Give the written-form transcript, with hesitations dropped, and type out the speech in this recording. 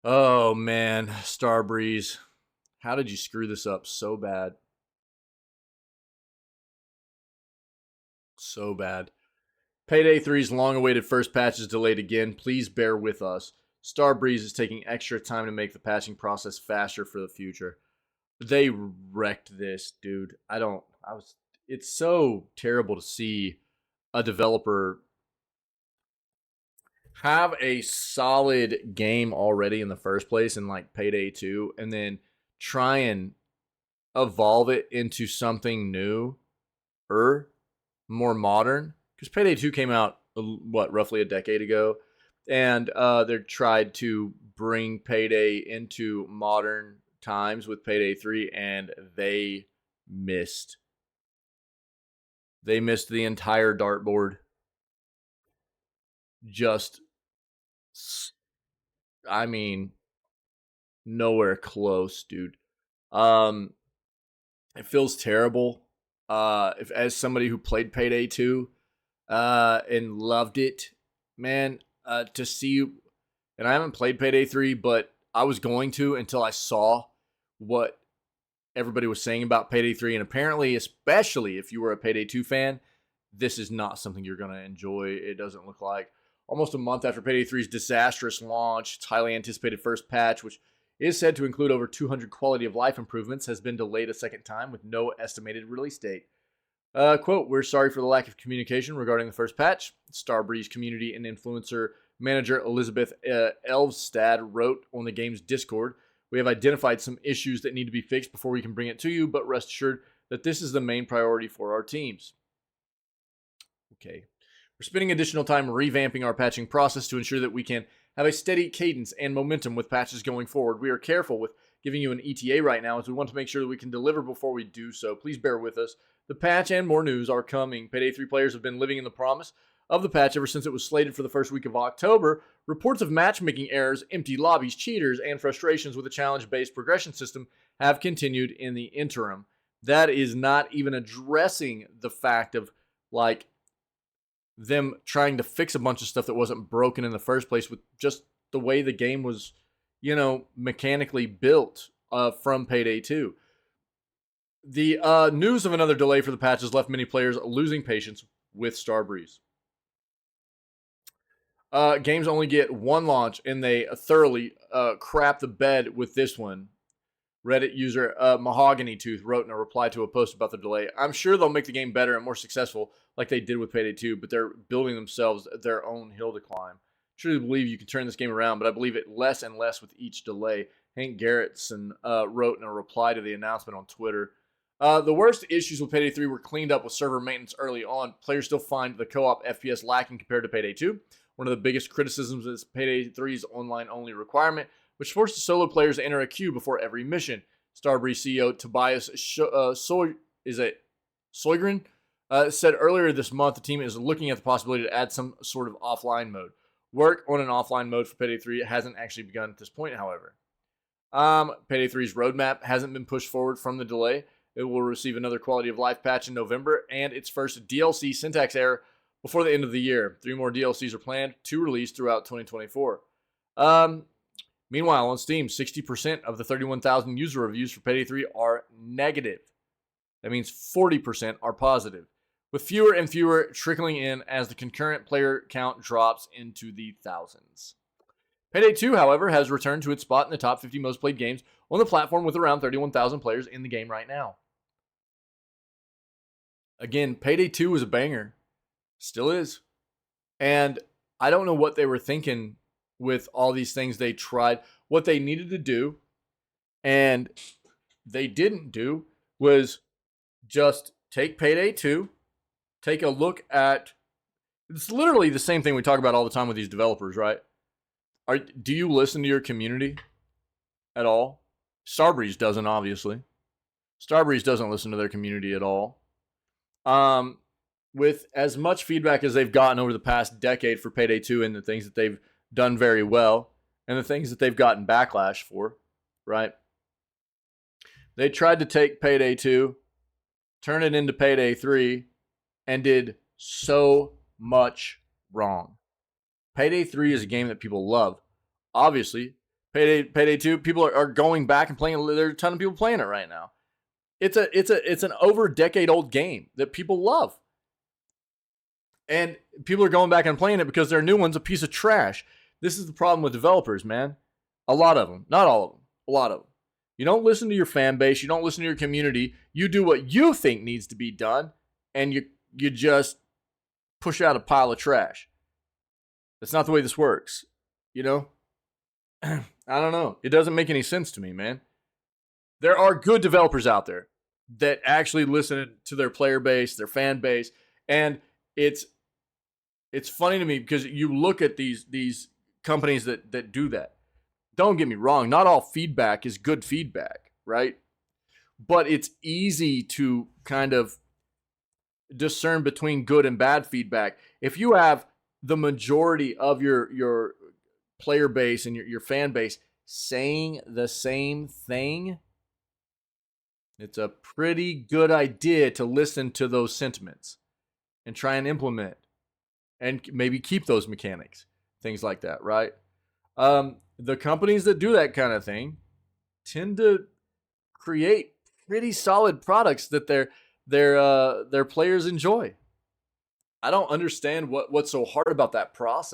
Oh man, Starbreeze. How did you screw this up so bad? So bad. Payday 3's long awaited first patch is delayed again. Please bear with us. Starbreeze is taking extra time to make the patching process faster for the future. They wrecked this, dude. It's so terrible to see a developer have a solid game already in the first place in like Payday 2 and then try and evolve it into something new or more modern, because Payday 2 came out roughly a decade ago, and they tried to bring Payday into modern times with Payday 3, and missed they missed the entire dartboard. Just, I mean, nowhere close, dude. um it feels terrible, if as somebody who played Payday 2 and loved it, man, to see, and I haven't played Payday 3, but I was going to until I saw what everybody was saying about Payday 3, and apparently, especially if you were a Payday 2 fan, this is not something you're going to enjoy. It doesn't look like. Almost a month after Payday 3's disastrous launch, its highly anticipated first patch, which is said to include over 200 quality of life improvements, has been delayed a second time with no estimated release date. Quote, "We're sorry for the lack of communication regarding the first patch." Starbreeze community and influencer manager Elizabeth Elvstad wrote on the game's Discord, "We have identified some issues that need to be fixed before we can bring it to you, but rest assured that this is the main priority for our teams." Okay. "We're spending additional time revamping our patching process to ensure that we can have a steady cadence and momentum with patches going forward. We are careful with giving you an ETA right now as we want to make sure that we can deliver before we do so. Please bear with us. The patch and more news are coming." Payday 3 players have been living in the promise of the patch ever since it was slated for the first week of October. Reports of matchmaking errors, empty lobbies, cheaters, and frustrations with a challenge-based progression system have continued in the interim. That is not even addressing the fact of, like, them trying to fix a bunch of stuff that wasn't broken in the first place with just the way the game was, mechanically built from Payday 2. The news of another delay for the patch has left many players losing patience with Starbreeze. Games only get one launch, and they thoroughly crap the bed with this one. Reddit user Mahogany Tooth wrote in a reply to a post about the delay, "I'm sure they'll make the game better and more successful like they did with Payday 2, but they're building themselves their own hill to climb. Truly believe you can turn this game around, but I believe it less and less with each delay." Hank Garrettson wrote in a reply to the announcement on Twitter. The worst issues with Payday 3 were cleaned up with server maintenance early on. Players still find the co-op FPS lacking compared to Payday 2. One of the biggest criticisms is Payday 3's online-only requirement, which forces solo players to enter a queue before every mission. Starbreeze CEO Tobias Soygren said earlier this month the team is looking at the possibility to add some sort of offline mode. Work on an offline mode for Payday 3 hasn't actually begun at this point, however. Payday 3's roadmap hasn't been pushed forward from the delay. It will receive another quality of life patch in November and its first DLC syntax error before the end of the year. 3 more DLCs are planned to release throughout 2024. Meanwhile, on Steam, 60% of the 31,000 user reviews for Payday 3 are negative. That means 40% are positive, with fewer and fewer trickling in as the concurrent player count drops into the thousands. Payday 2, however, has returned to its spot in the top 50 most played games on the platform with around 31,000 players in the game right now. Again, Payday 2 was a banger. Still is. And I don't know what they were thinking with all these things they tried. What they needed to do, and they didn't do, was just take Payday 2, take a look at... It's literally the same thing we talk about all the time with these developers, right? Do you listen to your community at all? Starbreeze doesn't, obviously. Starbreeze doesn't listen to their community at all. With as much feedback as they've gotten over the past decade for Payday 2 and the things that they've done very well and the things that they've gotten backlash for, right? They tried to take Payday 2, turn it into Payday 3, and did so much wrong. Payday 3 is a game that people love. Obviously, Payday 2, people are going back and playing. There are a ton of people playing it right now. It's an over decade old game that people love. And people are going back and playing it because their new one's a piece of trash. This is the problem with developers, man. A lot of them. Not all of them. A lot of them. You don't listen to your fan base. You don't listen to your community. You do what you think needs to be done. And you just push out a pile of trash. That's not the way this works. You know? I don't know. It doesn't make any sense to me, man. There are good developers out there that actually listen to their player base, their fan base. And it's funny to me because you look at these companies that do that. Don't get me wrong, not all feedback is good feedback, right? But it's easy to kind of discern between good and bad feedback. If you have the majority of your player base and your fan base saying the same thing, it's a pretty good idea to listen to those sentiments and try and implement and maybe keep those mechanics, things like that, right? The companies that do that kind of thing tend to create pretty solid products that their players enjoy. I don't understand what's so hard about that process.